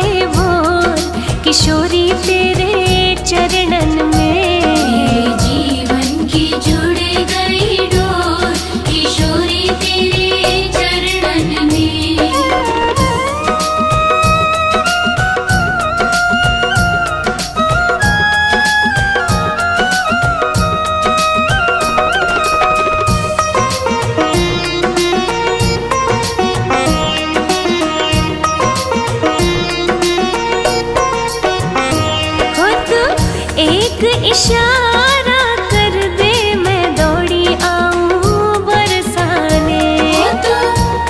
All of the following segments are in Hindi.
गए भोर, किशोरी तेरे चरणन में। जीवन की जुड़ गई डोर, किशोरी तेरे चरणन में। एक इशारा कर दे, मैं दौड़ी आऊं बरसाने। तो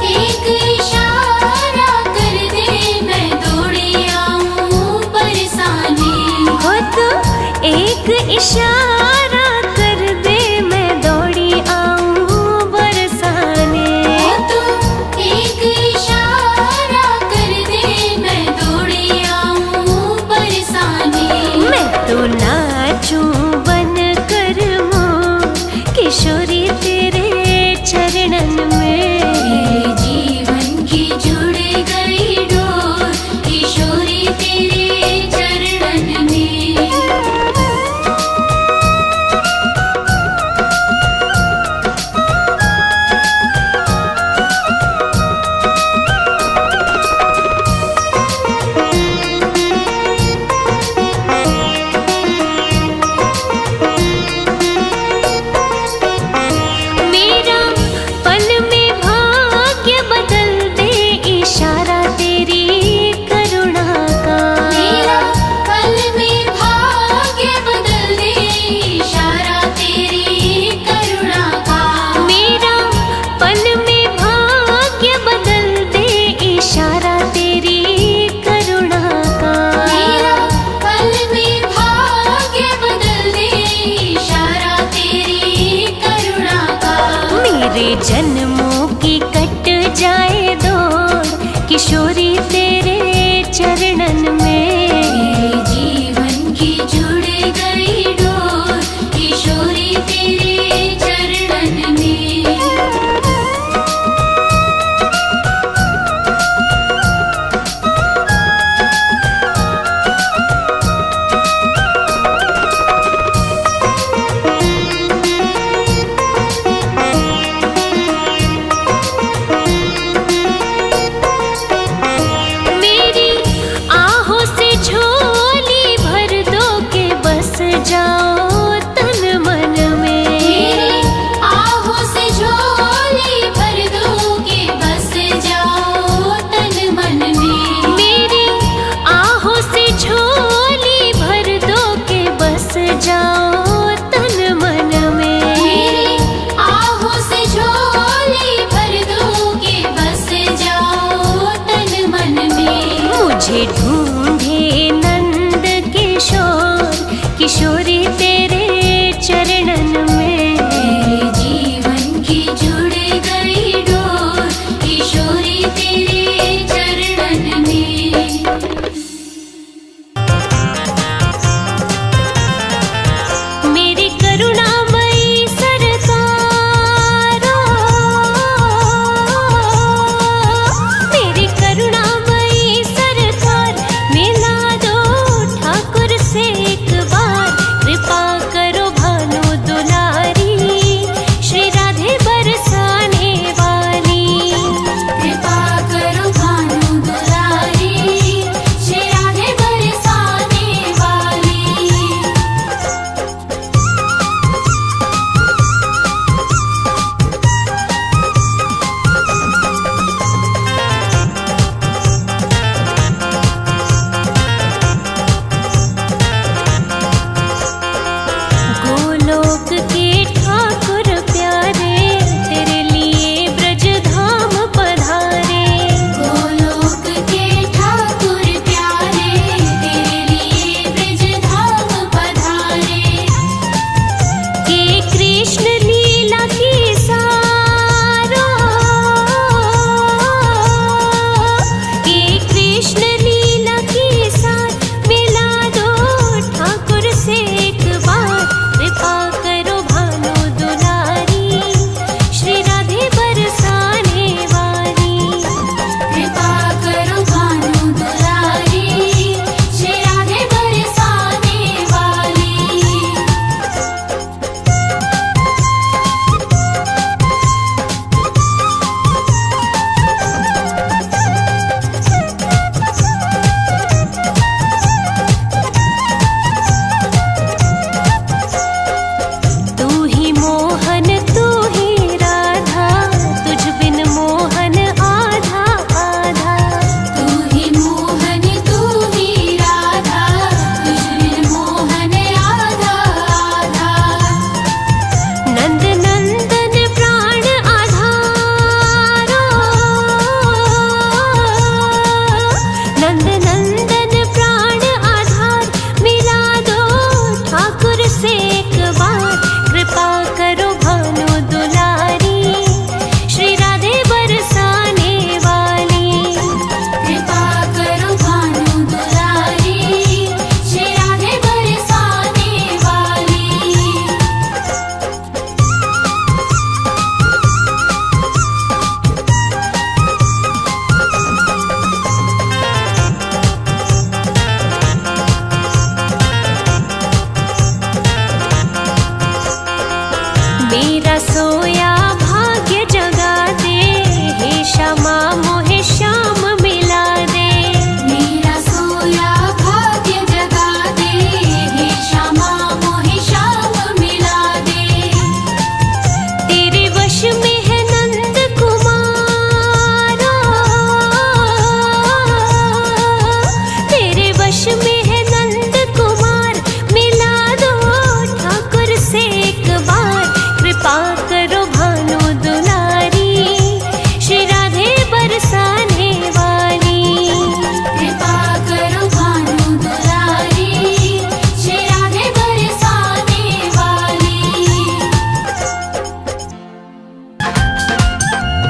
एक इशारा कर दे, मैं दौड़ी आऊं बरसाने। हो तो एक इशारा कर दे, मैं दौड़ी आऊं बरसाने। तो एक इशारा कर दे, मैं दौड़ी आऊं बरसाने। मैं तो नाचूं बन कर मोर, किशोरी तेरे चरणन में। जीवन की जुड़ गई डोर, किशोरी तेरे चरणन में। मेरा पल में भाग्य बदल दे, इशारा तेरी करुणा का। मेरा पल में भाग्य बदल दे, इशारा तेरी करुणा का। मेरा पल में भाग्य बदल दे, इशारा तेरी करुणा का। मेरा पल में भाग्य बदल दे, इशारा तेरी करुणा का। मेरे जन्मों की कट जाए दौड़, किशोरी तेरे चरणन में। जीवन की जुड़ गई डोर, किशोरी तेरे चरणन में। मेरी आहों से नंदन प्राण आधार, मिला दो ठाकुर से एक बार। कृपा करो भानु दुलारी, श्री राधे बरसाने वाली। कृपा करो भानु दुलारी, श्री राधे बरसाने वाली। मेरा सोया भाग्य जगा दे, हे श्यामा मोहे श्याम मिला दे। मेरा सोया भाग्य जगा दे, हे श्यामा मोहे श्याम मिला दे। तेरे वश में है नंद कुमारा, तेरे वश में है नंद कुमार, मिला दो ठाकुर से एक बार। कृपा करो भानु दुलारी, श्री राधे बरसाने वाली। कृपा करो भानु दुलारी, श्री राधे बरसाने वाली।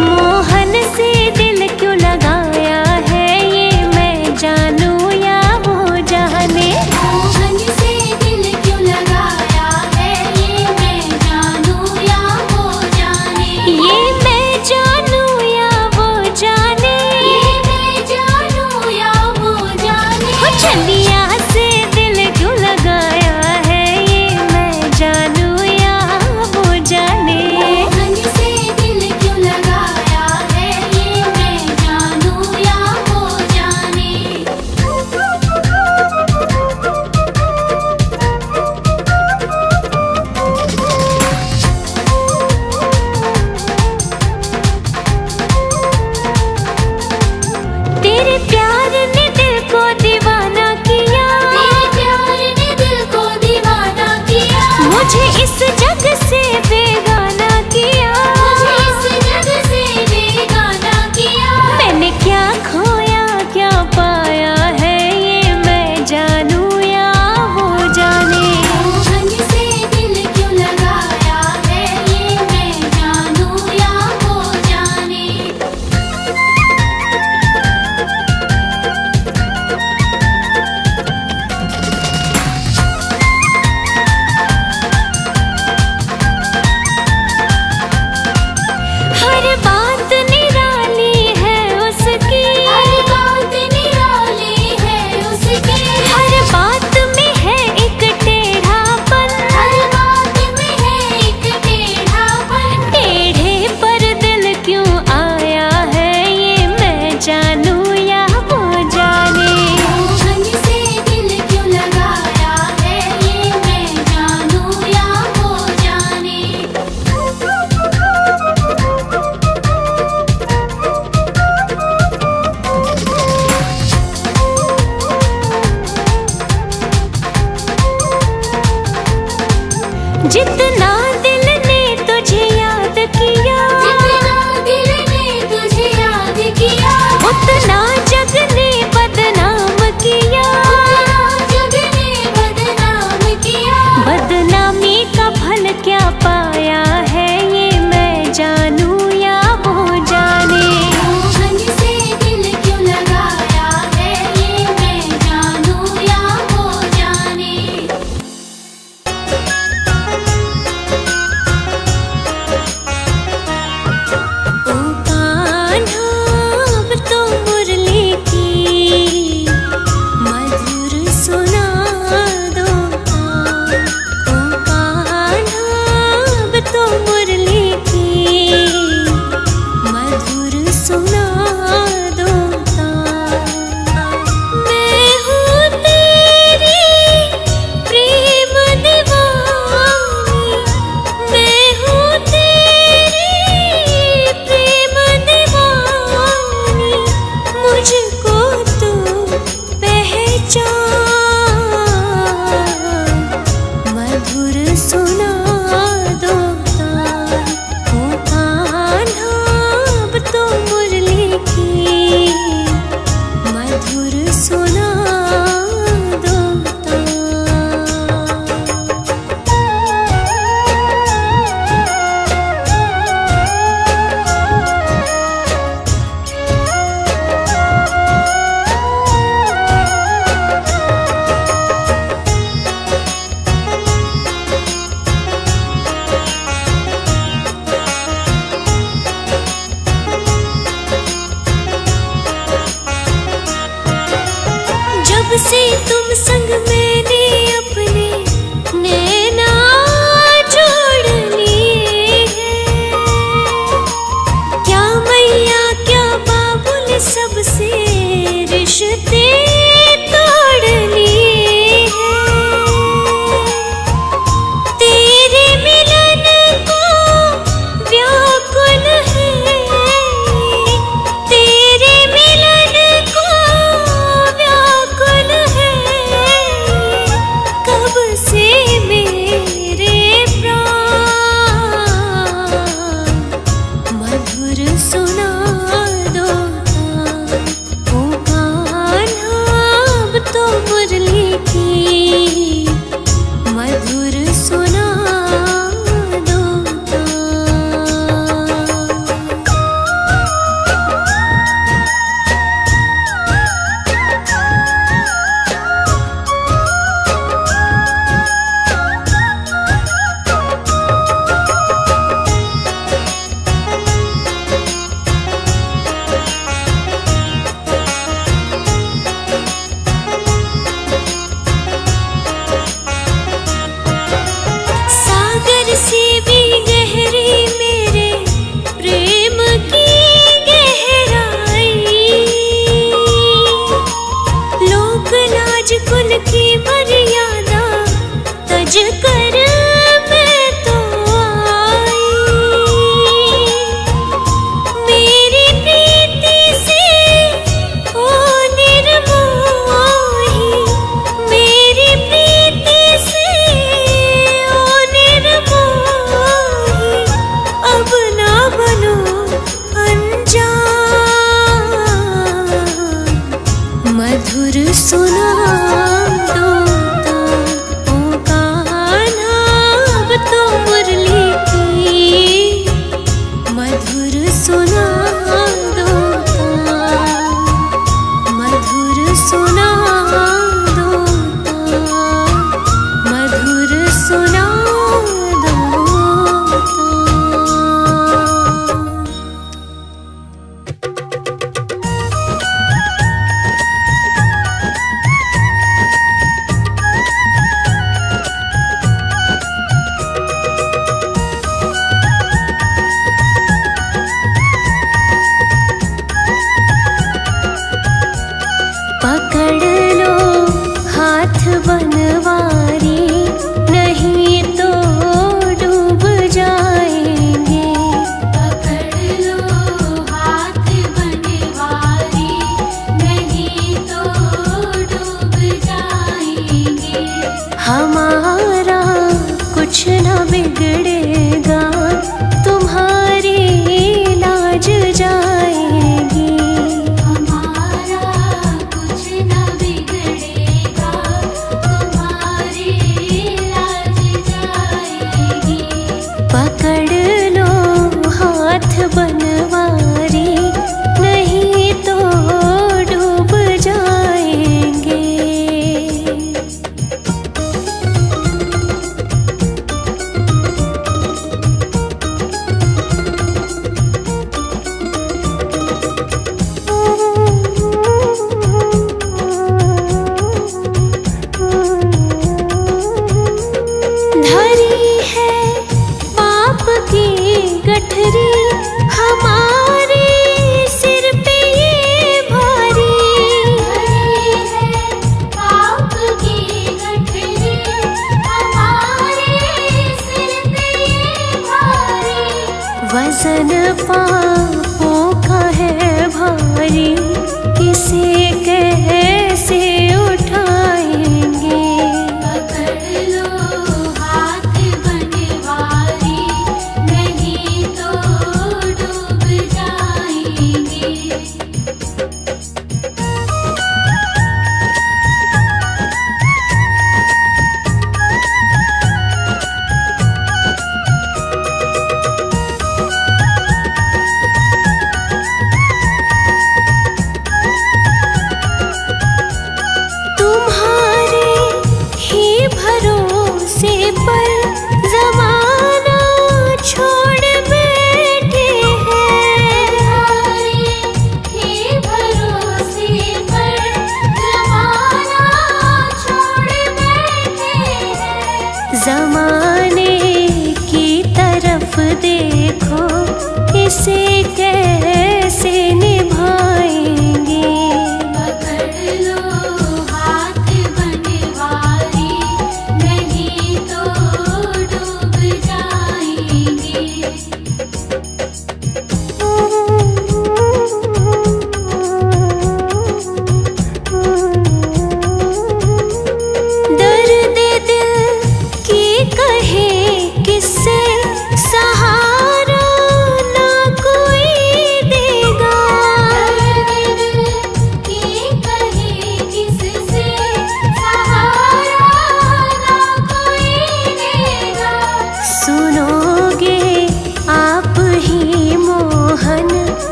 मोहन से दिल क्यों लगाया है, ये मैं जानूं या वो जाने। मोहन से दिल क्यों लगाया है, ये मैं जानूं या वो जाने। ये मैं जानूं या वो जाने। ये मैं जानूं या वो जाने। हो चलिया से दिल क्यों लगाया है, ये मैं जानूं या वो जाने। मोहन से दिल क्यों लगाया है, ये मैं जानूं या वो जाने। तेरे प्यार ने दिल को दीवाना किया, तेरे प्यार ने दिल को दीवाना किया। मुझे इस जग से बेगाना किया। मुझे इस जग से बेगाना किया। मैंने क्या खोया क्या पाया है, ये मैं जानूं या वो जाने। मोहन से दिल क्यों लगाया है, ये मैं जानूं या वो जाने। हर बात निराली है उसकी, हर बात निराली है उसकी। हर बात में है एक टेढ़ापन। हर बात में है एक टेढ़ापन। टेढ़े पर दिल क्यों आया है, ये मैं जानूं या वो जाने। मोहन से दिल क्यों लगाया है, ये मैं जानूं या वो जाने। जितना दिल ने तुझे याद किया, जितना दिल ने तुझे याद किया। उतना जग ने बदनाम किया। उतना जग ने बदनाम किया। बदनामी का फल क्या पाया है, ये मैं जानूं या वो जाने। मोहन से दिल क्यों लगाया है, ये मैं जानूं या वो जाने। से तुम संग मैंने अपने नैना जोड़ लिए हैं। क्या मैया क्या बाबुल सबसे रिश्ते तोड़ लिए हैं। तेरे मिलन को व्याकुल है, तेरे मिलन को व्याकुल है। कब से मेरे प्राण मधुर सुना दो तान। ओ कान्हा अब तो मुरली की मधुर सुना दो तान। सागर से भी गहरी मेरे प्रेम की गहराई। लोक लाज कुल की मर्यादा तज कर मैं तो आई। मेरी प्रीति से ओ निर्मोही, मेरी प्रीति से ओ निर्मोही। अब ना बनो अनजान, मधुर सुना दो तान। ओ कान्हा अब तो मुरली की मधुर सुना दो तान। मधुर सुना दो तान। मधुर सुना दो तान। पकड़ लो हाथ बनवारी, नहीं तो डूब जाएंगे। पकड़ लो हाथ बनवारी, नहीं तो डूब जाएंगे। हमारा कुछ न बिगड़ेगा, तुम्हारी लाज जाएगी। हमारा कुछ न बिगड़ेगा, तुम्हारी लाज जाएगी। पकड़ लो हाथ बनवारी, नहीं तो डूब जाएंगे। धरी है पाप की गठरी हमारे सिर पे ये भारी। धरी है पाप की गठरी हमारे सिर पे ये भारी। वजन पापों का है भारी, किसे कैसे उठाएंगे। पकड़ लो हाथ बनवारी, नहीं तो डूब जाएंगे।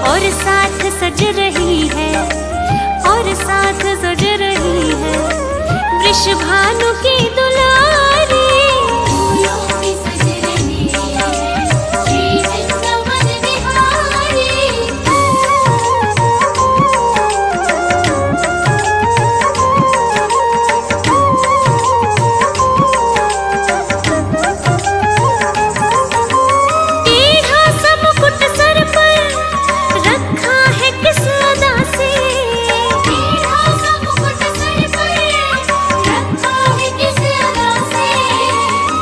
और साथ सज रही है, और साथ सज रही है वृषभानु की दुलारी। फूलों में सज रही है श्री वृंदावन बिहारी। टेढ़ा सा मुकुट सर पर रखा है किस अदा से, टेढ़ा सा मुकुट सर पर रखा है किस अदा से।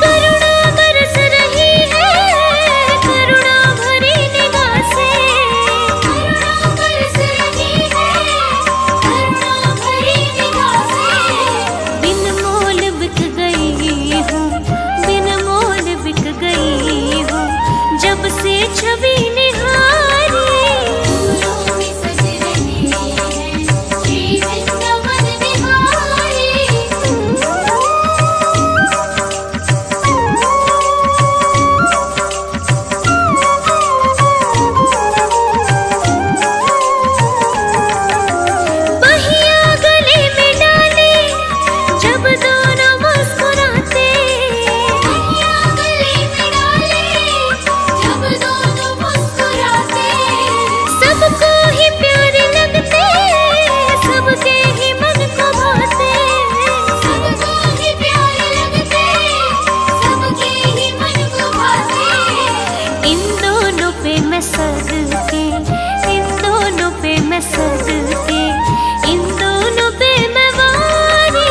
करुणा बरस रही है करुणा भरी निगाह से। करुणा बरस रही है करुणा भरी निगाह से। बिन मोल बिक गई हूँ, बिन मोल बिक गई हूँ जब से छवि निहारी। फूलों में सज रही है श्री वृंदावन बिहारी। बहिया गले में डाले जब दोनों मुस्कुराते। बहिया गले में डाले जब दोनों मुस्कुराते। सबको ही प्यारे लगते, सबके ही मन को भाते। सबको ही प्यारे लगते सबके ही मन को भाते। इन दोनों पे मैं सदके, इन दोनों पे मैं सदके, इन दोनों पे मैं वारी।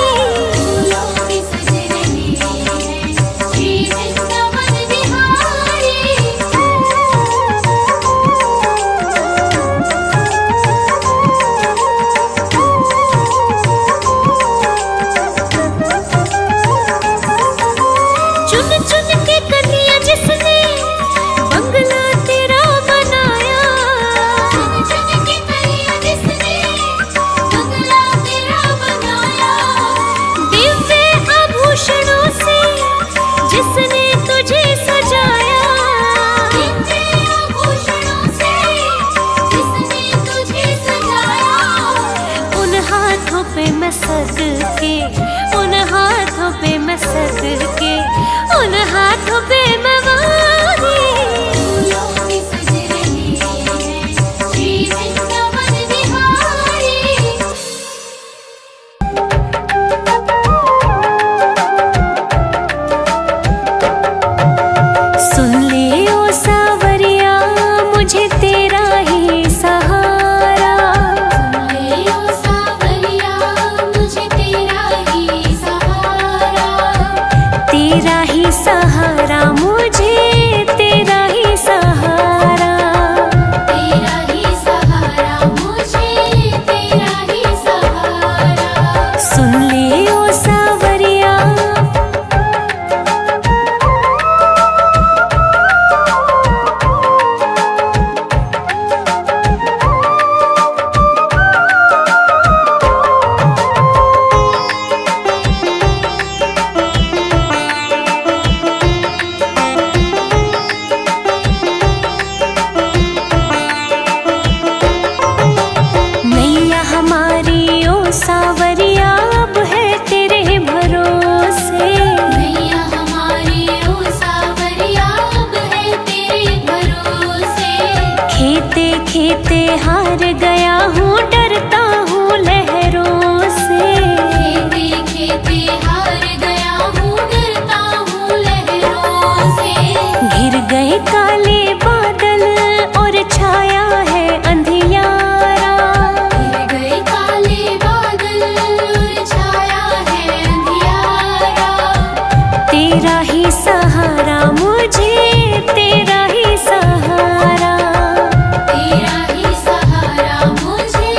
फूलों में सज रही है श्री वृंदावन बिहारी। चुन चुन के कन्या जिसने बंगला तेरा बनाया। चुन चुन के कलियां जिसने बंगला तेरा बनाया। दिव्य आभूषणों से जिसने तुझे सजाया। दिव्य आभूषणों से जिसने तुझे सजाया। उन हाथों पे मैं सदके, उन हाथों पे मैं सदके, उन हाथों पे मैं वारी। फूलों में सज रही है श्री वृंदावन बिहारी। सुन ले ओ सावरिया मुझे तेरा ही सहारा। ले ओ सावरिया मुझे तेरा ही सहारा। तेरा ही सहारा मुझे, तेरा ही सहारा। तेरा ही सहारा मुझे तेरा ही सहारा। सुन ले ओ सावरिया नैया हमारी ओ सावरिया अब है तेरे भरोसे। नैया हमारी ओ सावरिया अब है तेरे भरोसे। खेते खेते हार गया हूँ डरता हूँ लहरों से। खेते खेते हार गया हूँ डरता हूँ लहरों से। घिर गए काले बादल और छाया है अंधियारा। गिर गए काले बादल और छाया है अंधियारा। तेरा ही सहारा मुझे, तेरा ही सहारा। तेरा ही सहारा मुझे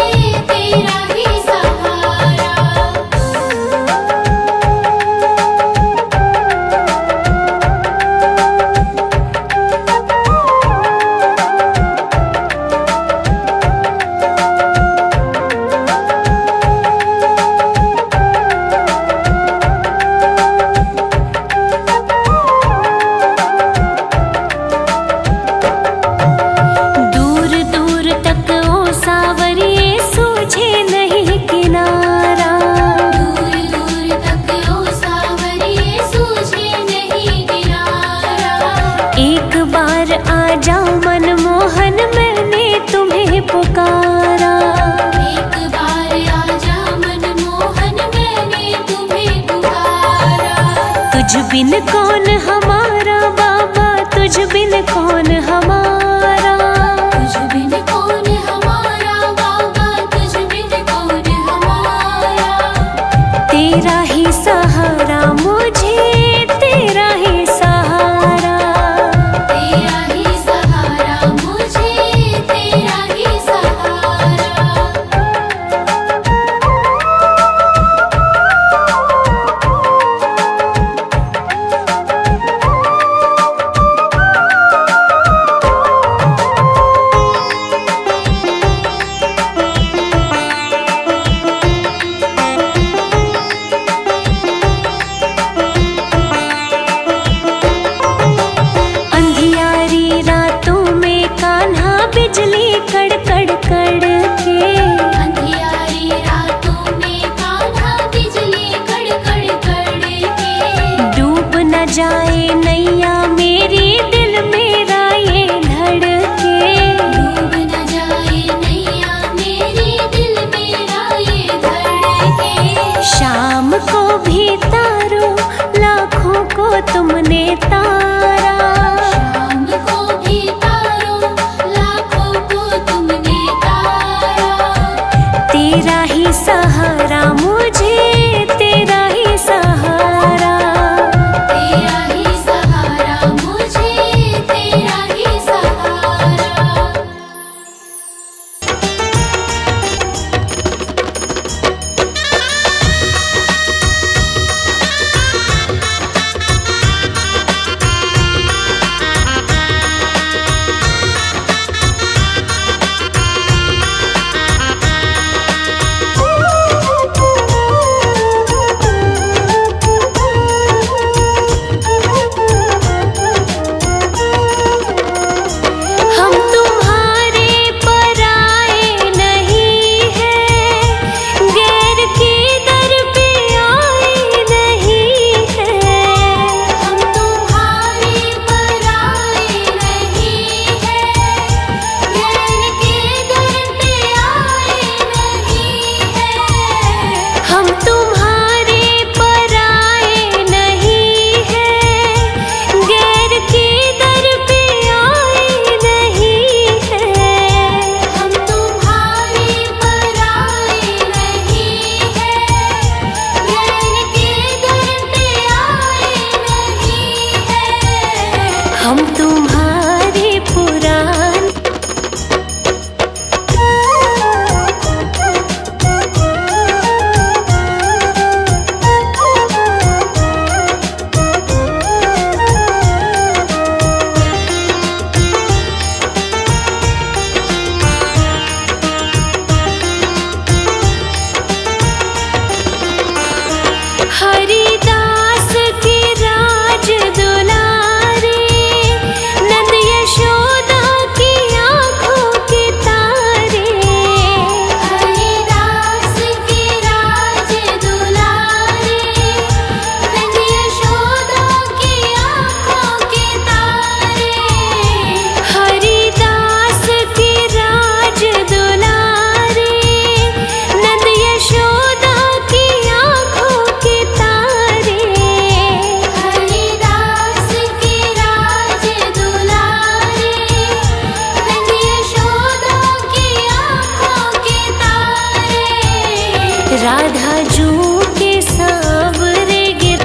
राधा जू के सांवरे गिर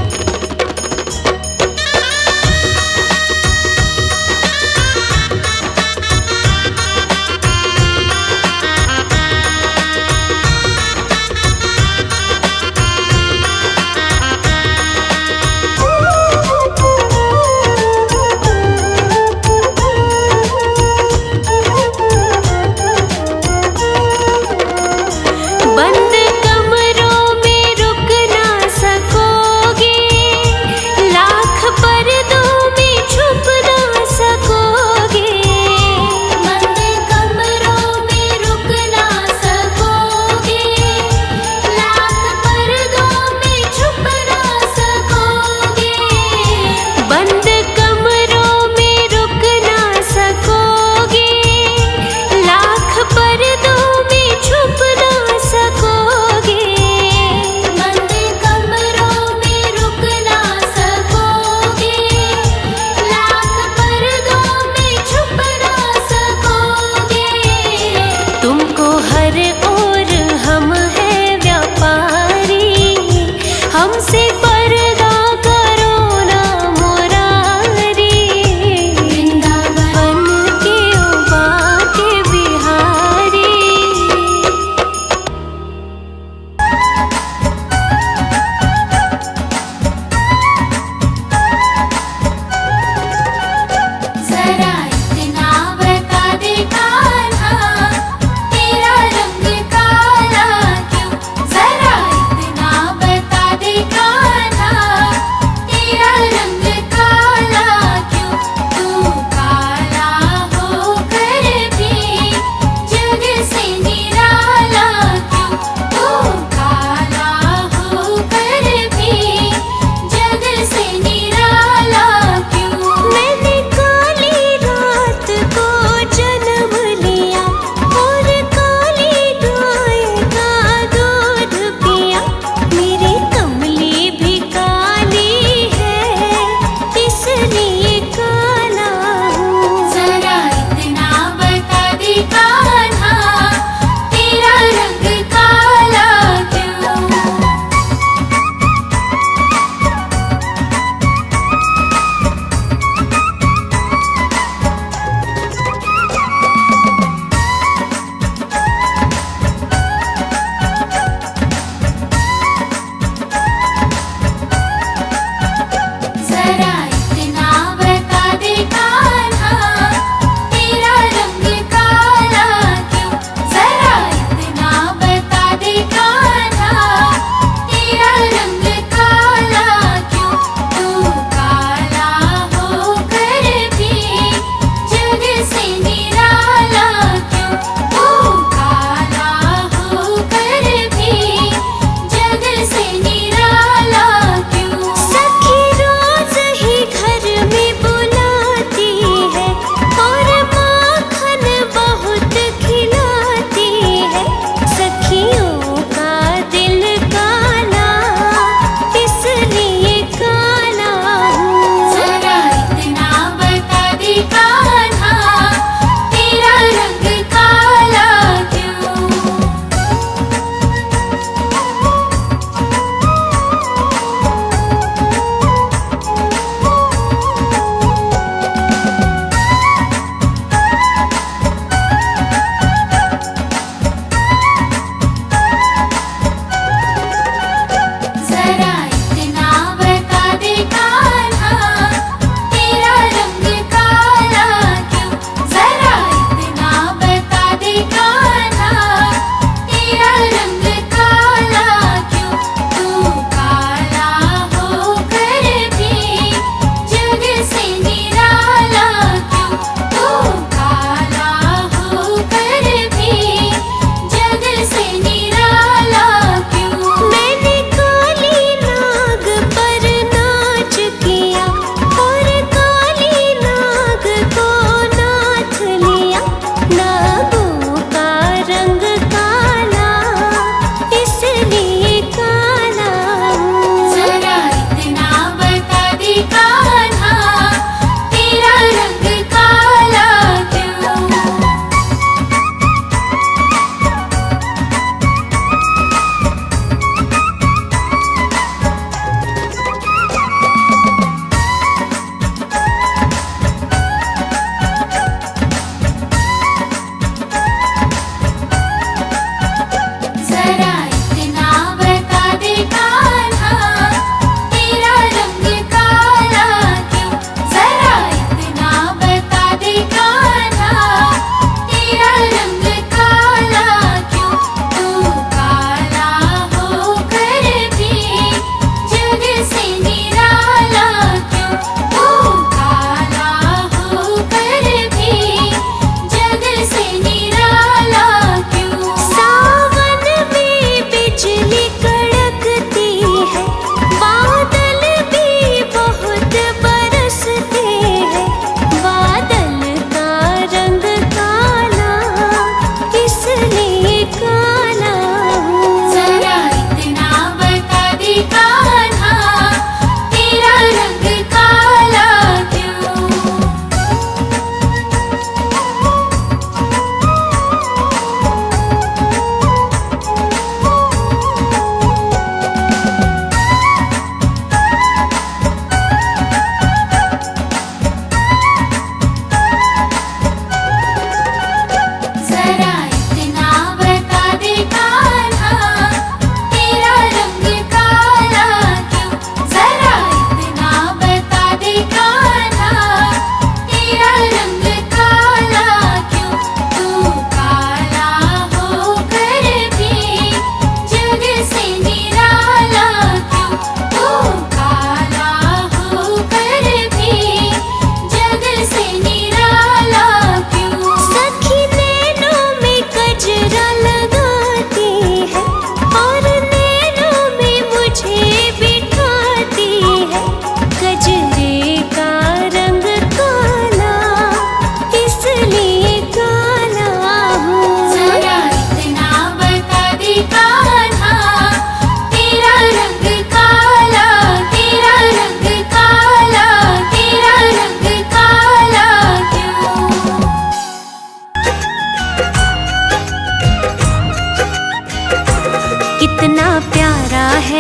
बंद कमरों में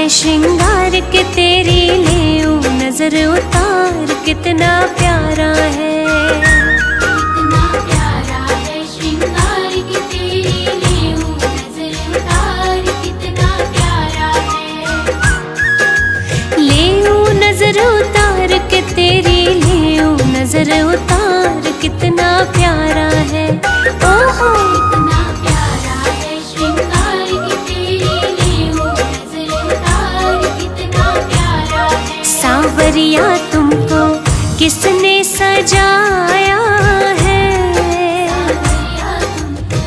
श्रृंगार के तेरी ले नजर उतार कितना प्यारा है। कितना प्यारा है श्रृंगार के तेरी ले नजर उतार कितना प्यारा है। ले नजर उतार के तेरी ले नजर उतार कितना प्यारा है। ओहो कितना प्यारा है श्रृंगार के तेरी ले नजर उतार कितना प्यारा है। सांवरिया तुमको किसने सजाया है। सांवरिया तुमको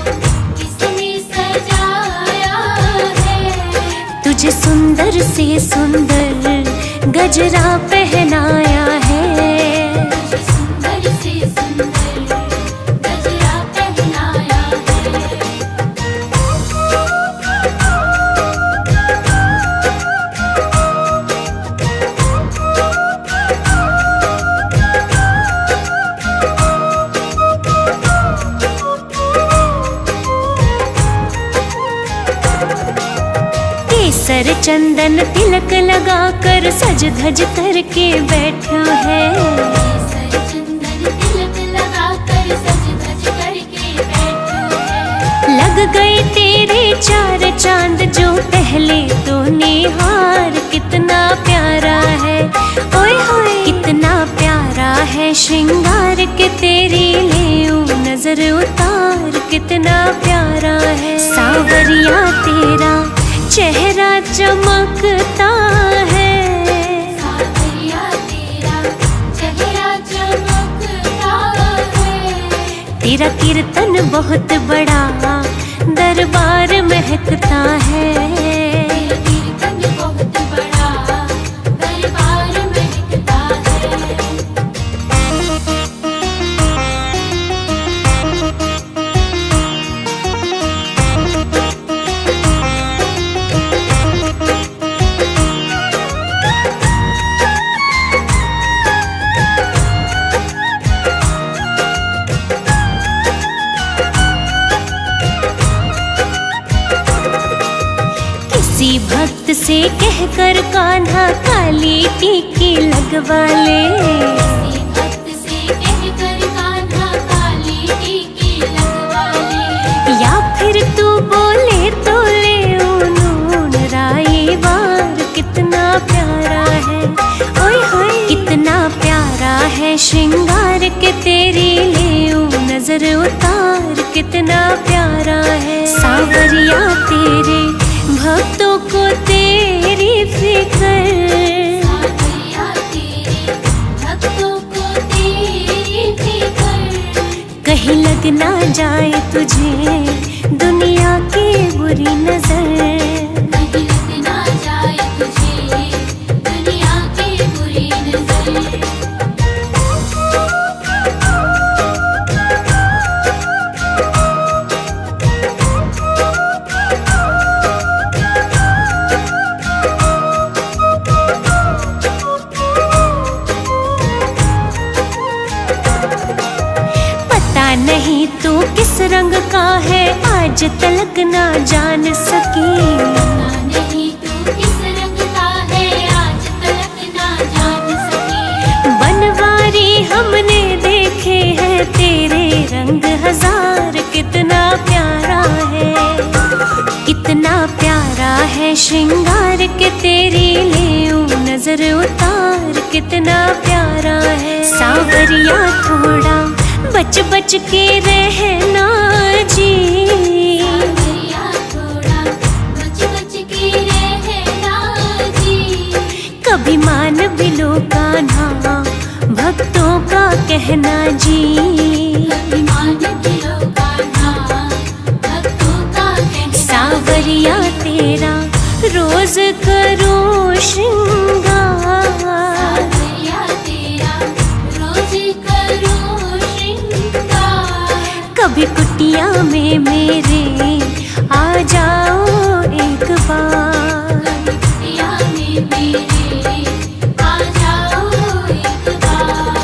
किसने सजाया है। तुझे सुंदर से सुंदर गजरा पहनाया है। तुझे सुंदर से सुंदर गजरा पहनाया है। केसर चंदन तिलक लगाकर सज धज करके बैठा है। केसर चंदन तिलक लगाकर सज धज करके बैठा है। लग गए तेरे चार चांद जो पहले तो निहार कितना प्यारा है। ओए होए कितना प्यारा है श्रृंगार के तेरी ले नजर उतार कितना प्यारा है। सांवरिया तेरा चेहरा चमकता है। सांवरिया तेरा चेहरा चमकता है। तेरा कीर्तन बहुत बड़ा दरबार महकता है। तेरा कीर्तन बहुत बड़ा दरबार महकता है। किसी भक्त से कहकर कान्हा काली टीकी लगवा ले। किसी भक्त से कहकर कान्हा काली टीकी लगवा ले। या फिर तू बोले तो ले नून राई वार कितना प्यारा है। ओए होए कितना प्यारा है श्रृंगार के तेरी ले नजर उतार कितना प्यारा है। सांवरिया तेरे भक्तों को तेरी फिक्र। सांवरिया तेरे भक्तों को तेरी फिक्र। कहीं लग ना जाए तुझे दुनिया की बुरी नजर। कहीं लग ना जाए तुझे दुनिया की बुरी नजर। नहीं तू किस रंग का है आज तलक ना जान सकी। नहीं तू किस रंग का है आज तलक ना जान सकी। बनवारी हमने देखे हैं तेरे रंग हजार कितना प्यारा है। कितना प्यारा है श्रृंगार के तेरी ले नजर उतार कितना प्यारा है। सांवरिया थोड़ा बच बच के रहना जी। सांवरिया थोड़ा बच बच के रहना जी। कभी मान भी लो कान्हा भक्तों का कहना जी। कभी मान भी लो कान्हा भक्तों का कहना। सांवरिया तेरा रोज करो श्रृंगार। सांवरिया तेरा रोज करो श्रृंगार। कभी कुटिया में मेरे आ जाओ एक बार। कभी कुटिया में मेरे आ जाओ एक बार।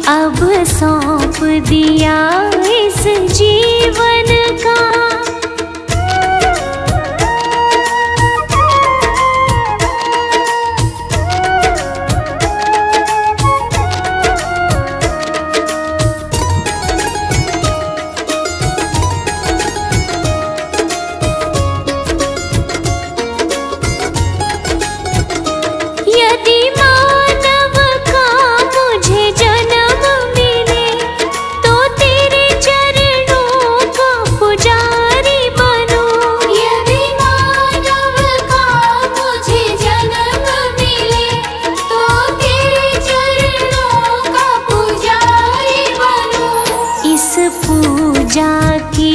अब सौंप दिया इस जीवन का। यदि मानव का मुझे जन्म मिले तो तेरे चरणों का पुजारी बनूं। यदि मानव का मुझे जन्म मिले तो तेरे चरणों का पुजारी बनूं। इस पूजा की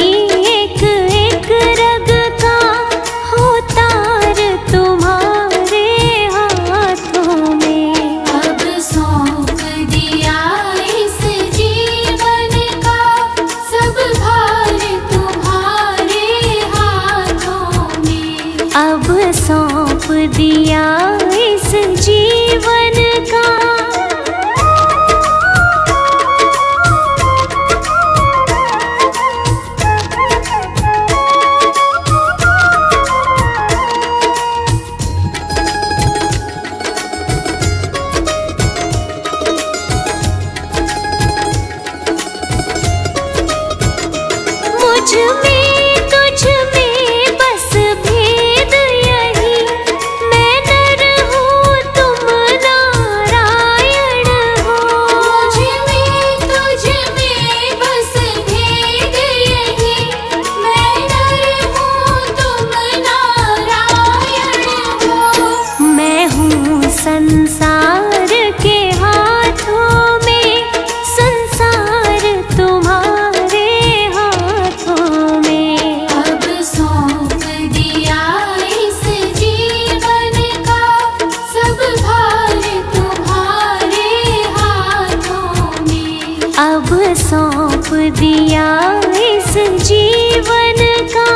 एक एक रग का हो तार तुम्हारे हाथों में। अब सौंप दिया इस जीवन का सब भार तुम्हारे हाथों में। अब सौंप दिया इस जीवन का। मुझ में तुझ में बस भेद यही, मैं नर हूँ तुम नारायण हो। मुझ में तुझ में बस भेद यही, मैं नर हूँ तुम नारायण हो। मैं हूँ संसार के हाथों में, संसार तुम्हारे हाथों में। अब सौंप दिया इस जीवन का सब भार तुम्हारे हाथों में। अब सौंप दिया इस जीवन का।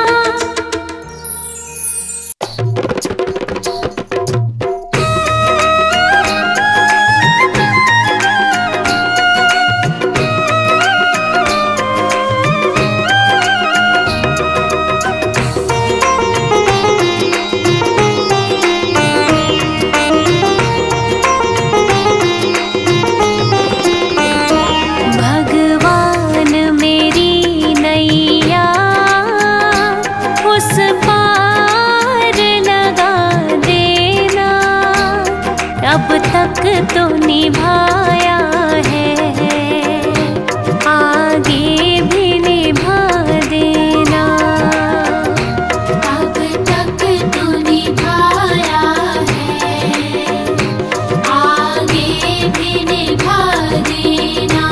भगवान मेरी नैया उस पार लगा देना। अब तक तो निभाया है, आगे भी निभा देना। अब तक तो निभाया है, आगे भी निभा देना।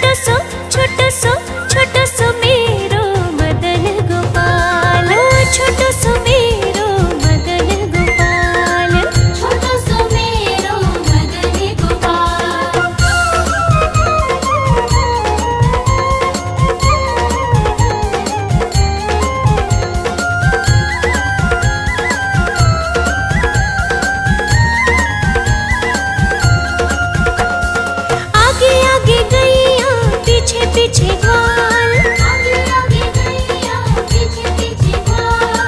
छोटो सो मेरो मदन गोपाल, छोटो सो मेरो मदन गोपाल, छोटो सो मेरो मदन गोपाल। आगे आगे गैया पीछे पीछे ग्वाल, आगे आगे गैया पीछे पीछे ग्वाल,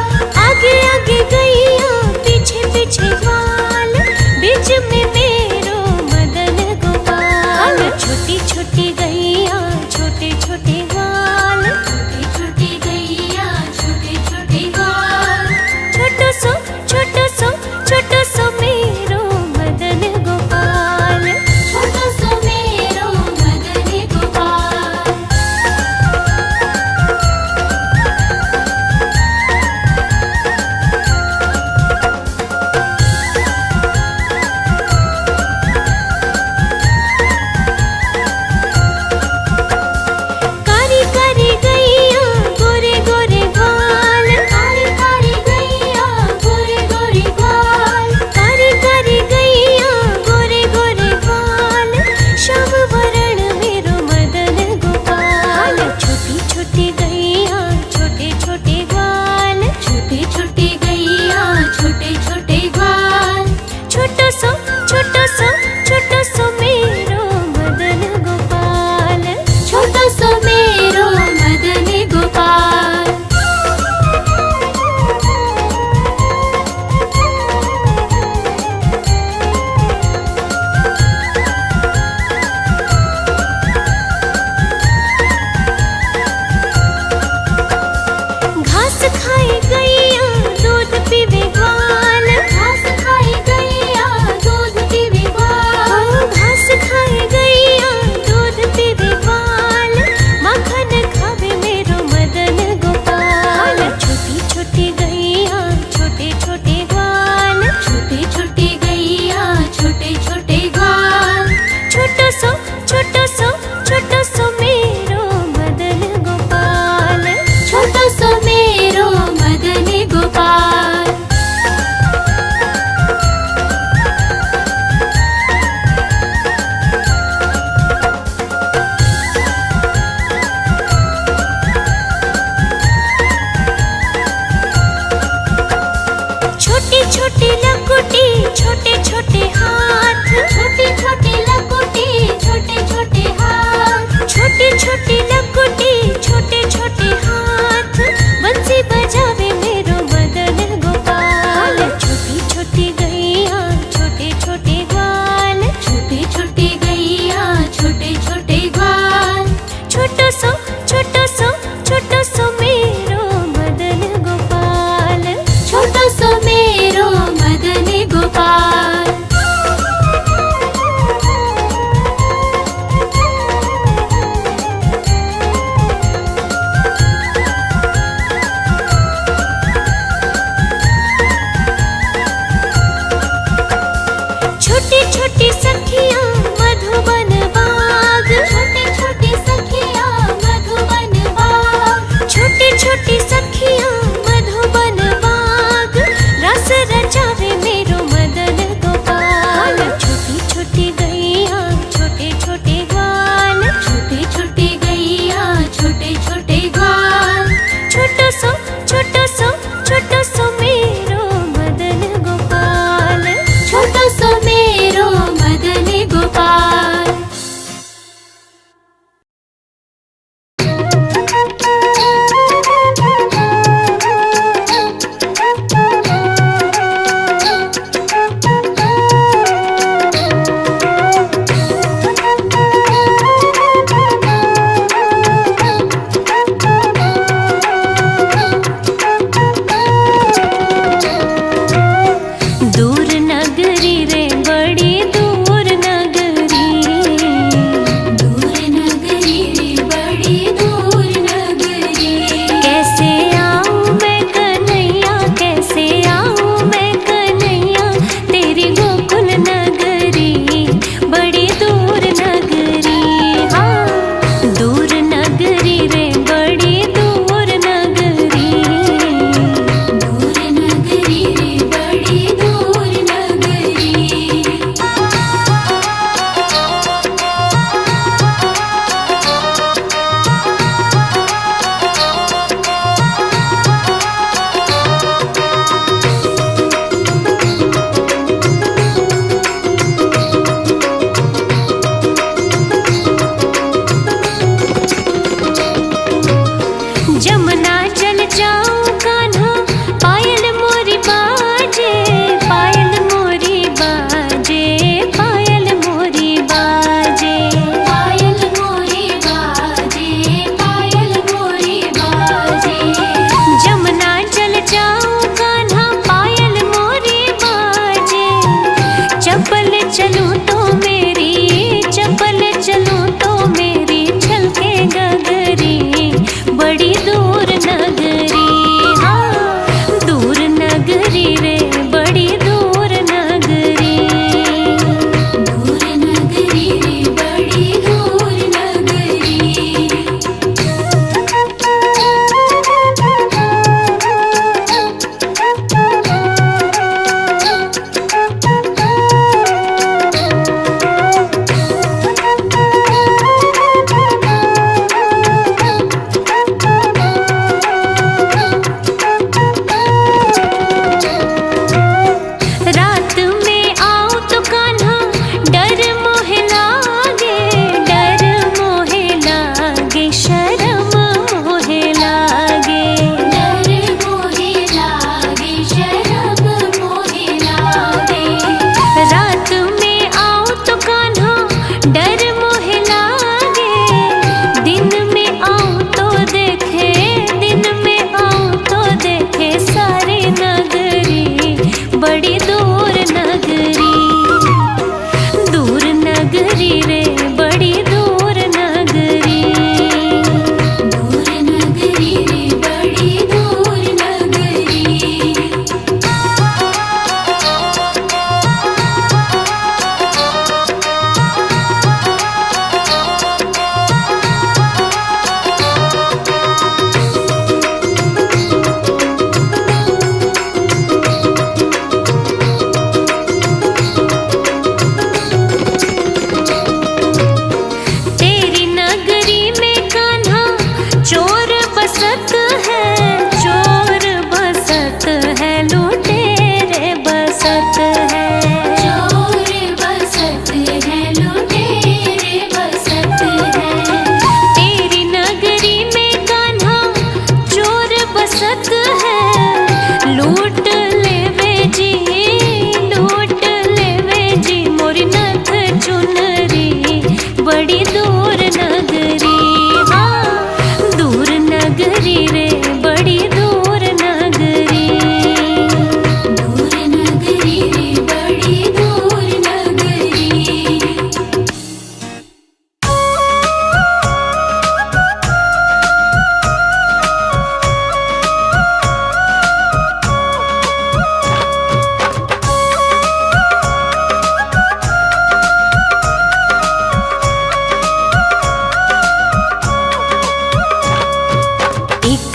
आगे आगे गैया पीछे पीछे ग्वाल, बीच में मेरो मदन गोपाल। छोटी छोटी गैया छोटे छोटे ग्वाल, छोटी छोटी गैया छोटे छोटे ग्वाल, छोटो सो मेरो मदन गोपाल। छोटो सो मेरो मदन गोपाल।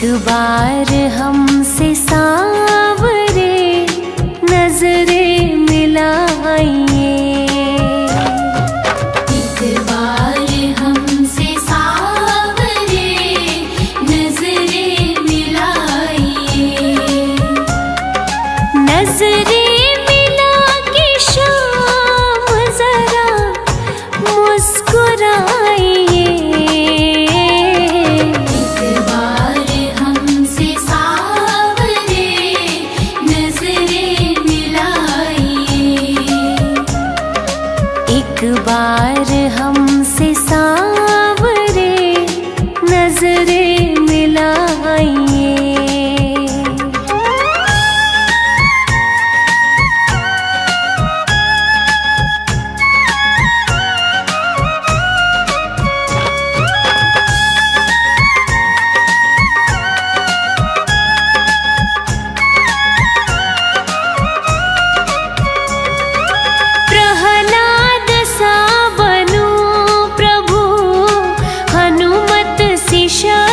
बार हमसे सांवरे नजरें मिलाइए। एक बार हमसे सांवरे नजरें मिलाइए। नजरें मिला के शाम जरा मुस्कुराइए। एक बार हमसे सांवरे नजरें मिलाइए। एक बार हमसे सांवरे नजरें मिलाइए। प्रहलाद सा बनूं प्रभु, हनुमत सी शक्ति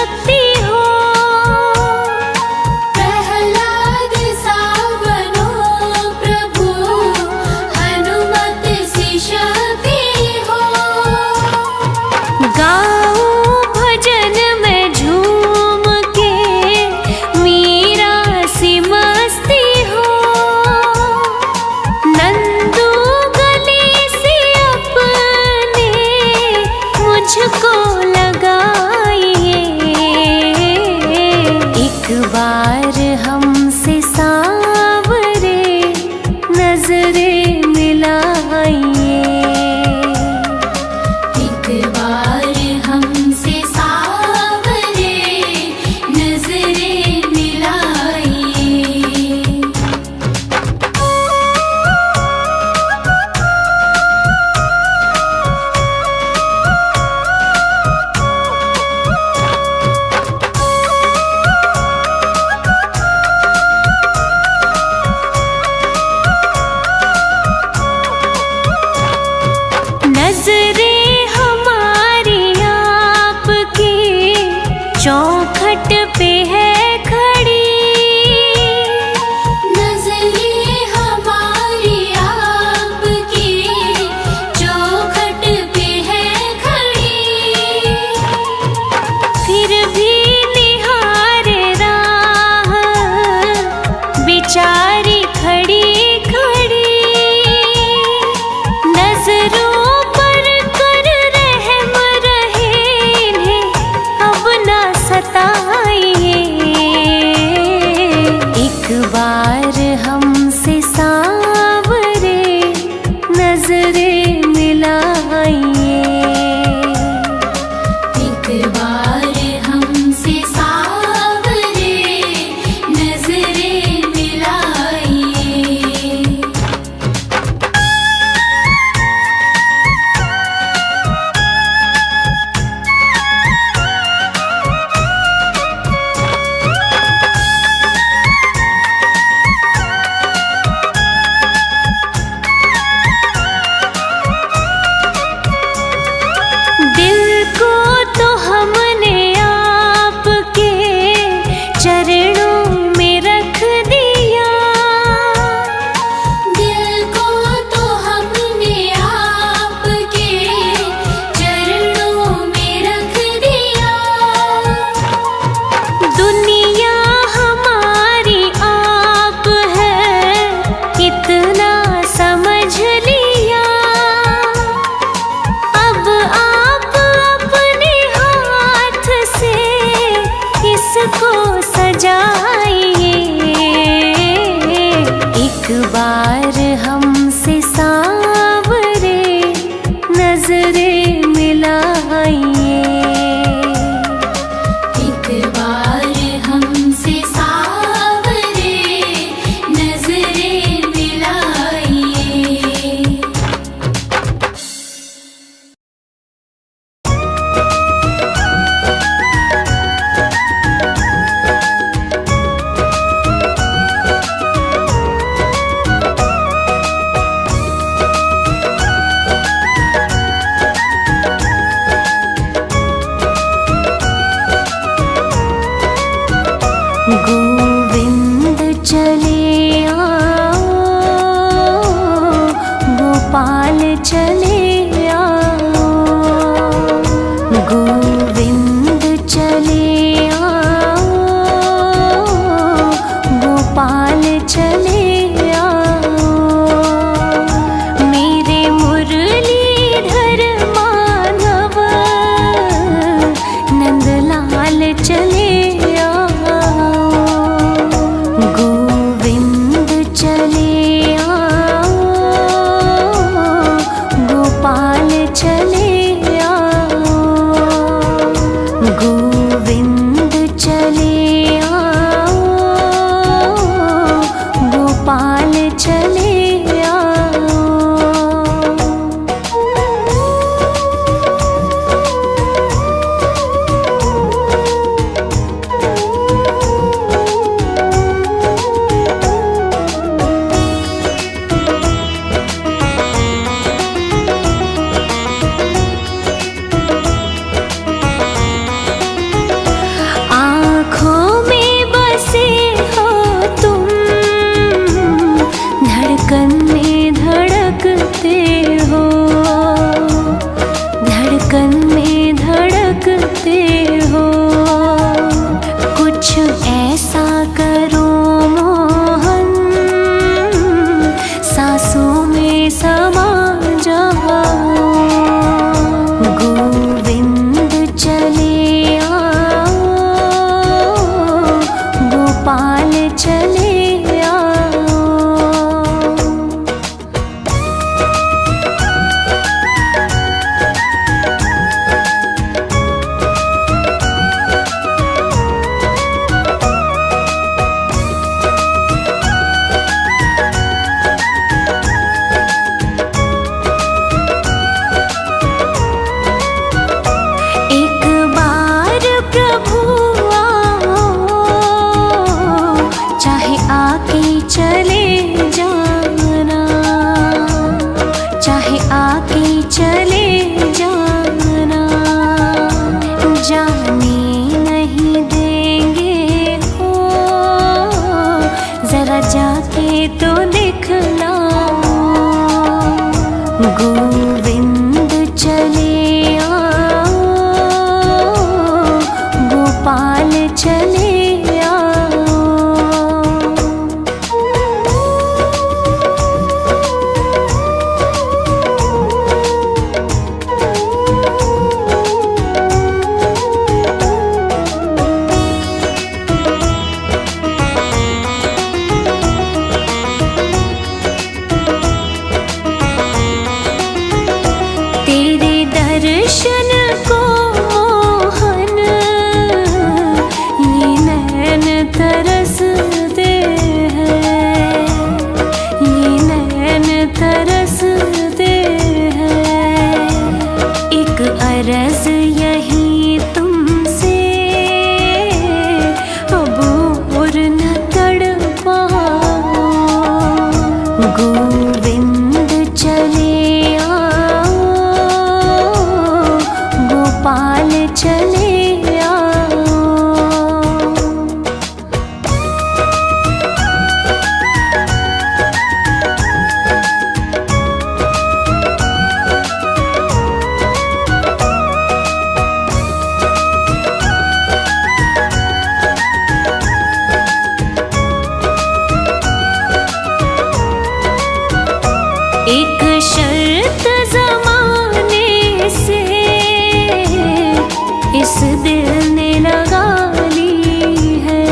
इस दिल ने लगा ली है,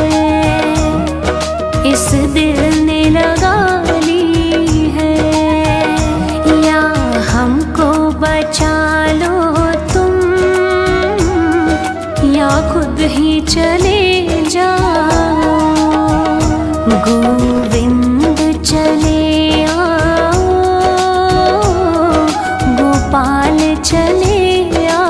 इस दिल ने लगा ली है। या हमको बचा लो तुम, या खुद ही चले जाओ। गोविंद चले आओ, गोपाल चले आओ।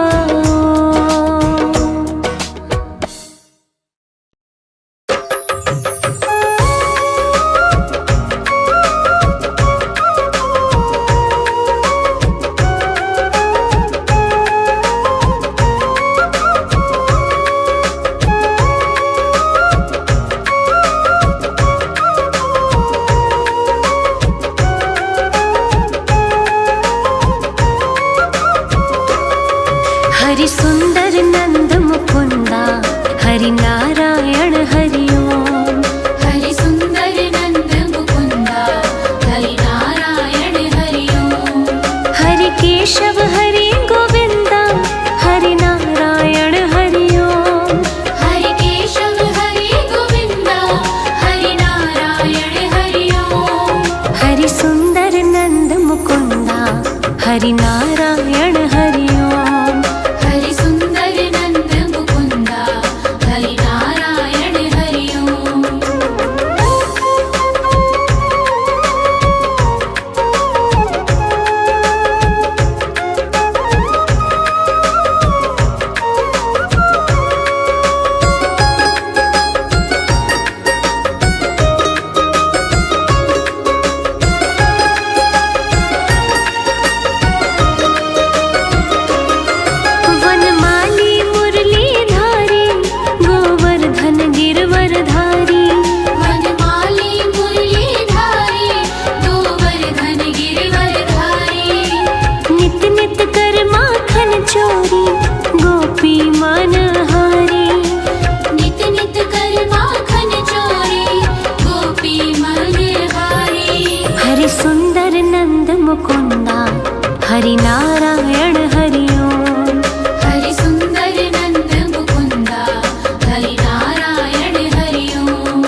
हरि सुंदर नंद मुकुंदा, हरि नारायण हरि ओम। हरि सुंदर नंद मुकुंदा, हरि नारायण हरि ओम। हरि केशव हरि गोविंदा, हरि नारायण हरि ओम। हरि केशव हरि गोविंदा, हरि नारायण हरि ओम। हरि सुंदर नंद मुकुंदा, हरि नारायण हरि ओम। हरि सुंदर नंद मुकुंदा, हरि नारायण हरि ओम। वनमाली मुरलीधारी, गोवर्धन गिरवरधारी। वनमाली मुरलीधारी, गोवर्धन गिरवरधारी। नित नित कर माखन चोरी, गोपी मनहारी। नित नित कर माखन चोरी, गोपी मनहारी। हरि सुंदर नंद मुकुंदा, हरि नारायण हरि ओम। हरि सुंदर नंद मुकुंदा, हरि नारायण हरि ओम।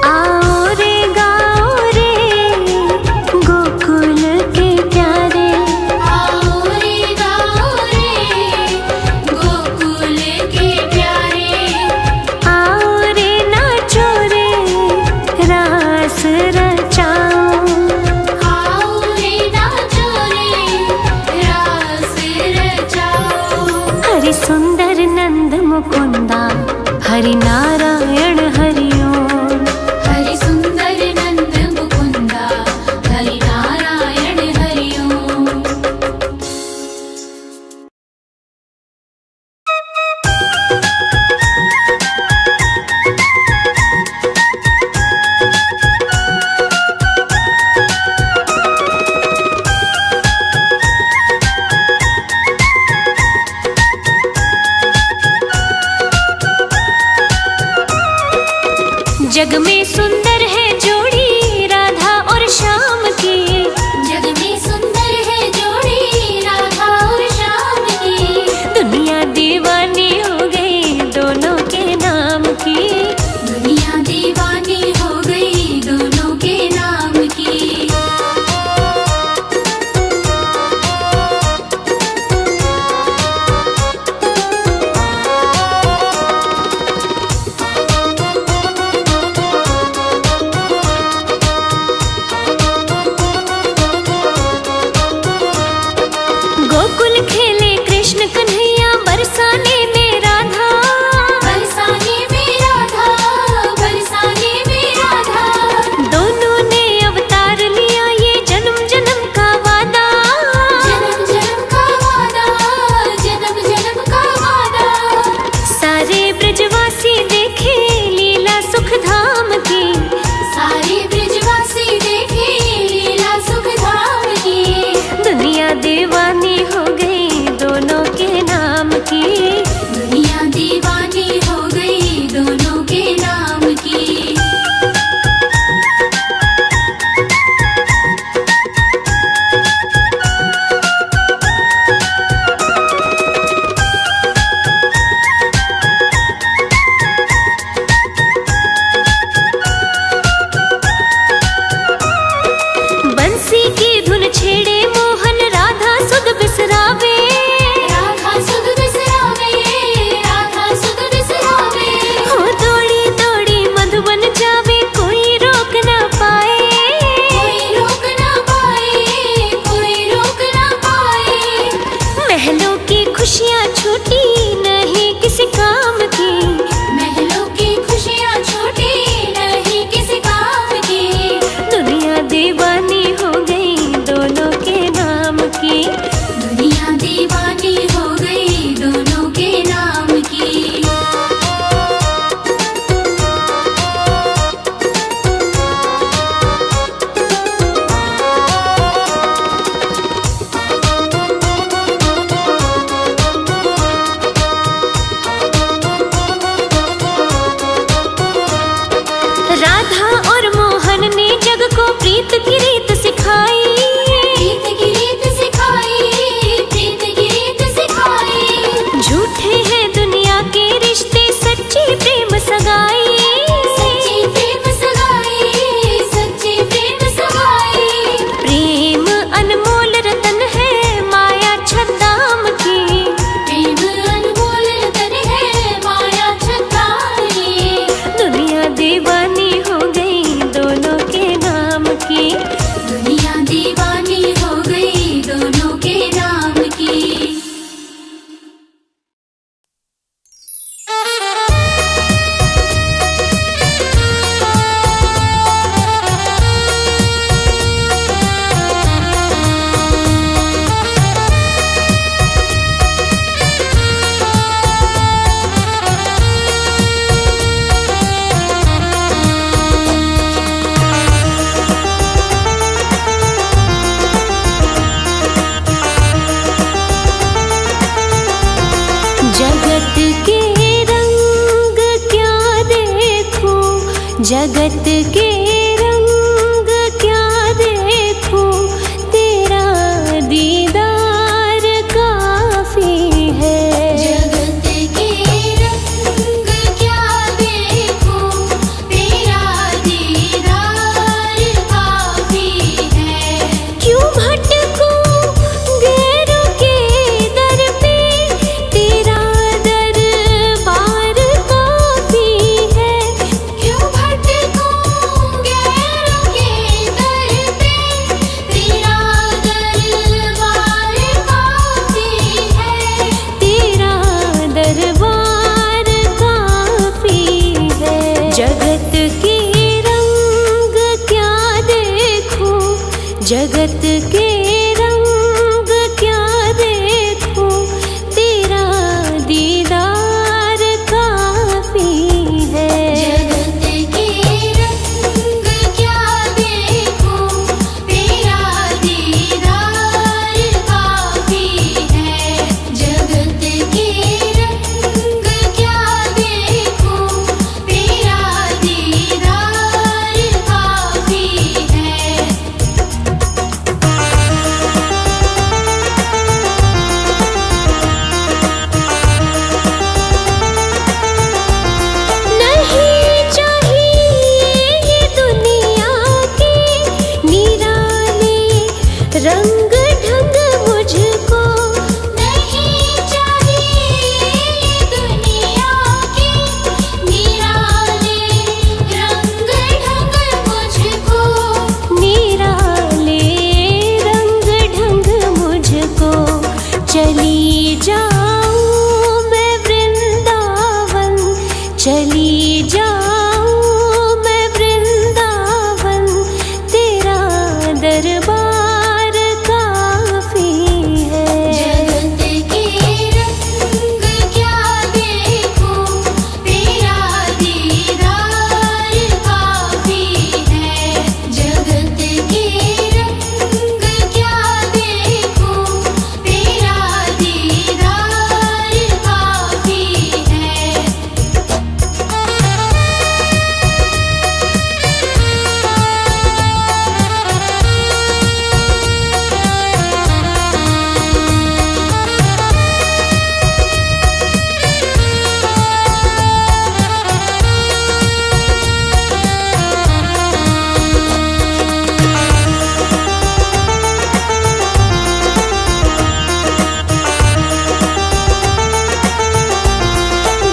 आओ रे गाओ रे, गोकुल के प्यारे। आओ रे गाओ रे, गोकुल के प्यारे। आओ रे नाचो रे, रास रचाओ। आओ रे नाचो रे, रास रचाओ। हरि सुंदर नंद मुकुंदा, हरि नारायण हरि ओम। हरि सुंदर नंद मुकुंदा, हरि नारायण हरि ओम। जगत के रंग क्या देखूं, तेरा दीदार काफी है। जगत के रंग क्या देखूं, तेरा दीदार काफी है। क्यों भटकूं गैरों के दर पे, तेरा दरबार काफी है। क्यों भटकूं गैरों के दर पे, तेरा दरबार काफी है। तेरा दरबार काफी है। जगत के रंग क्या देखूं, जगत के रंग क्या देखूं, तेरा दीदार काफी है। जगत के रंग क्या देखूं, तेरा दीदार काफी है। जगत के रंग क्या देखूं, तेरा दीदार काफी है। नहीं चाहिए ये दुनिया के निराले रंग ढंग मुझको। नहीं चाहिए दुनिया के निराले रंग ढंग मुझको। निराले रंग ढंग मुझको। चली जाऊं मैं वृंदावन, चली जाऊं मैं वृंदावन, तेरा दरबार काफी है। जगत के रंग क्या देखूं, तेरा दीदार काफी है। जगत के रंग क्या देखूं, तेरा दीदार काफी है।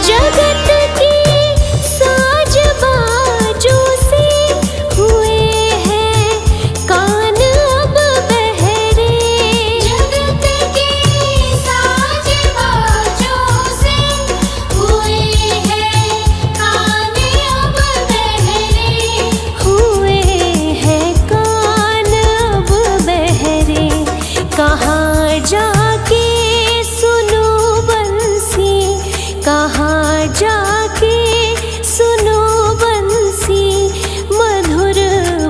जगत के साज बाजों से हुए हैं कान अब बहरे। जगत के साज बाजों से हुए हैं कान अब बहरे। हुए हैं कान अब बहरे। कहाँ जाके सुनो बंसी, कहाँ जाके सुनो बंसी, मधुर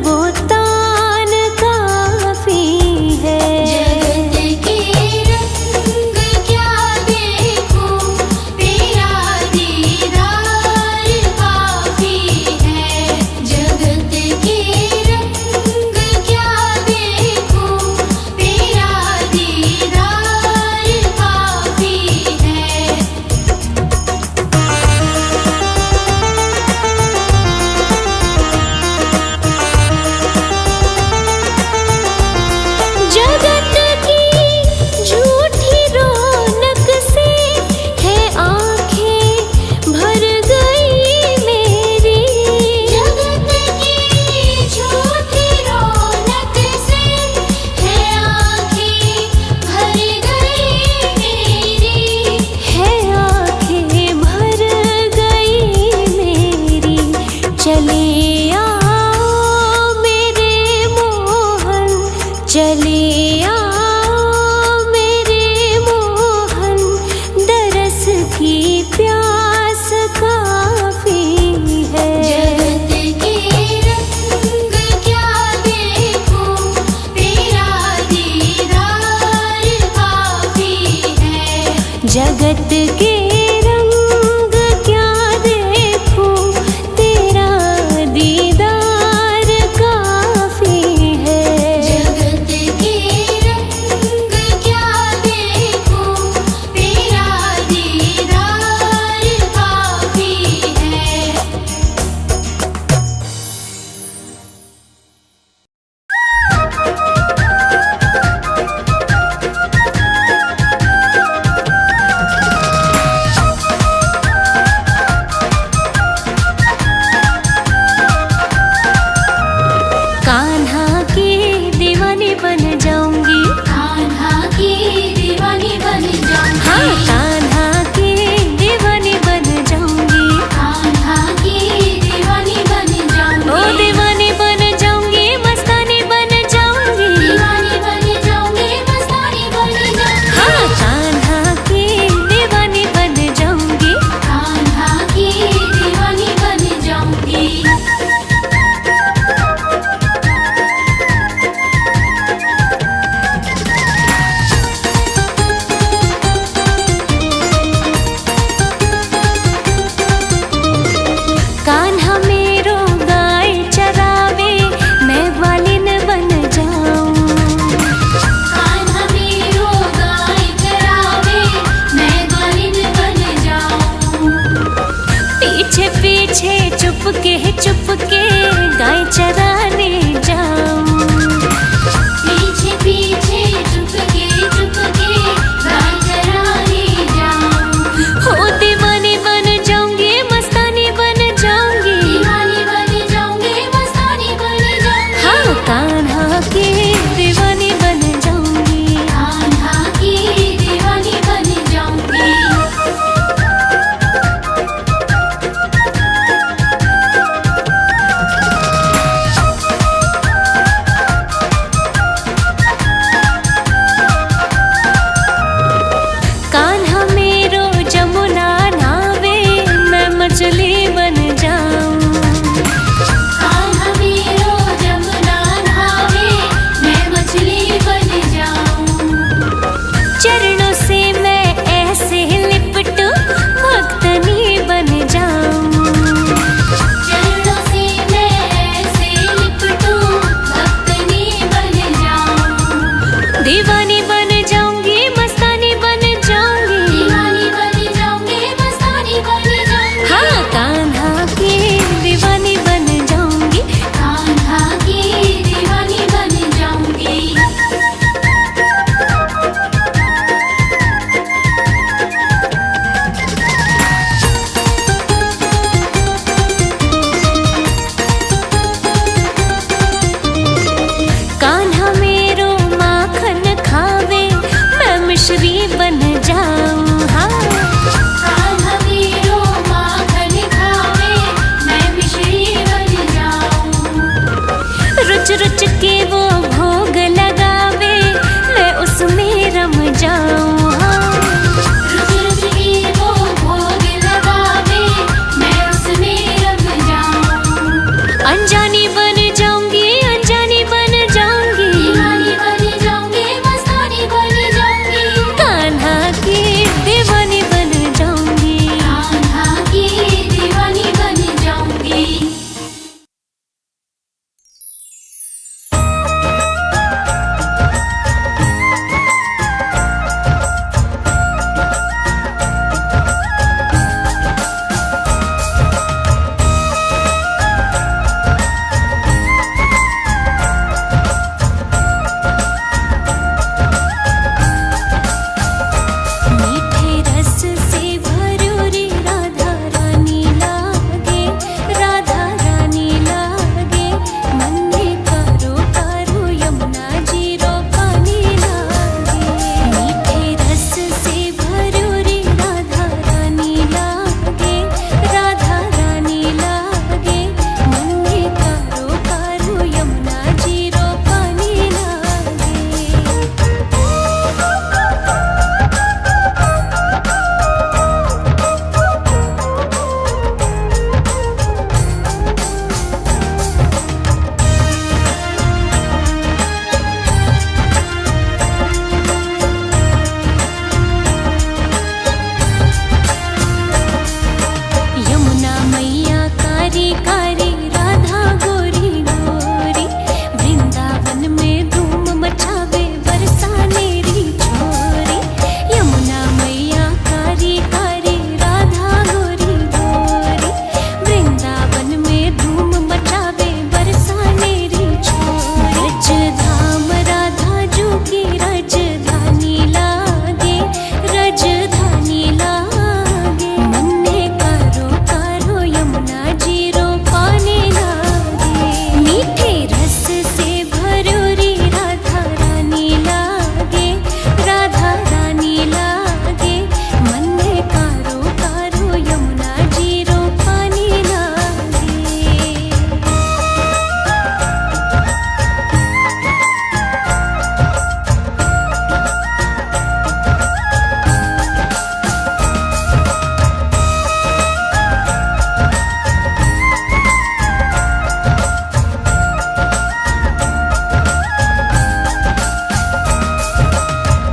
वो तान काफी है। जगत के रंग क्या देखूं, तेरा दीदार काफी है। जगत के रंग क्या देखूं, तेरा दीदार काफी है। जगत की झूठी रौनक से है आँखें भर गई मेरी। जगत की झूठी रौनक से है आँखें भर गई मेरी। है आँखें भर गई मेरी। चले आओ मेरे मोहन, चले आओ मेरे मोहन, दरस की प्यास काफी है। जगत के रंग क्या देखूं, तेरा दीदार काफी है। जगत के रंग क्या देखूं, तेरा रुच रुच के वो भोग लगावे, मैं उसमें रम जाऊं। हाँ रुच रुच के वो भोग लगावे, मैं उसमें रम जाऊं। अनजानी बन जाऊंगी, अनजानी बन जाऊंगी, दीवानी बन जाऊंगी, मस्तानी बन जाऊंगी, कान्हा की दीवानी बन जाऊंगी। कान्हा की दीवानी बन जाऊंगी। मीठे रस से भरूरी राधा रानी लागे, राधा रानी लागे, मन में कारो कारो यमुना जी रो पानी लागे। मीठे रस से भरूरी राधा रानी लागे, राधा रानी लागे, मन में कारो कारो यमुना जी रो पानी लागे। यमुना मैया कारी कारी, राधा गोरी गोरी, वृंदावन में धूम मचावे बरसाने री छोरी। यमुना मैया कारी कारी, राधा गोरी गोरी, वृंदावन में धूम मचावे बरसाने री छोरी। रज धाम राधा जू की राजधानी लागे, राजधानी लागे, मन में कारो कारो यमुना जी रो पानी लागे। मीठे रस से भरूरी राधा रानी लागे, राधा रानी लागे, मन में कारो कारो यमुना जी रो पानी लागे।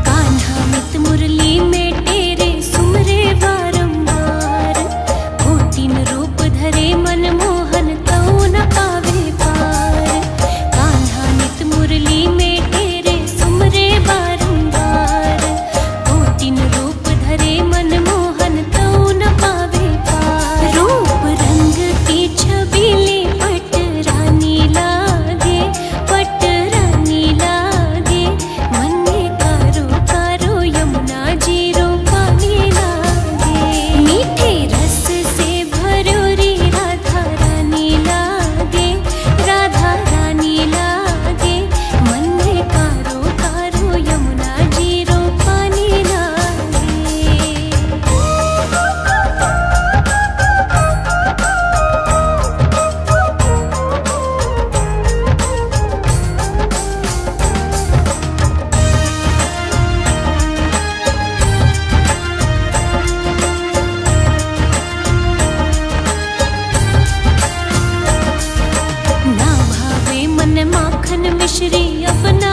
कान्हा मित मुरली में तेरे सुमरे बारंबार, कोटिन रूप धरे मनमोहन तऊ न पावे पार। कान्हा मित मुरली में तेरे सुमरे बारंबार, कोटिन रूप धरे मनमोहन तऊ न पावे पार। रूप रंग की छबीली पट रानी लागे, पट रानी लागे, मन में कारो कारो यमुना जी रो पानी लागे। मीठे रस से भरूरी राधा रानी लागे, राधा रानी लागे, मन में कारो कारो यमुना जी रो पानी लागे। ना भावे मन माखन मिश्री अपना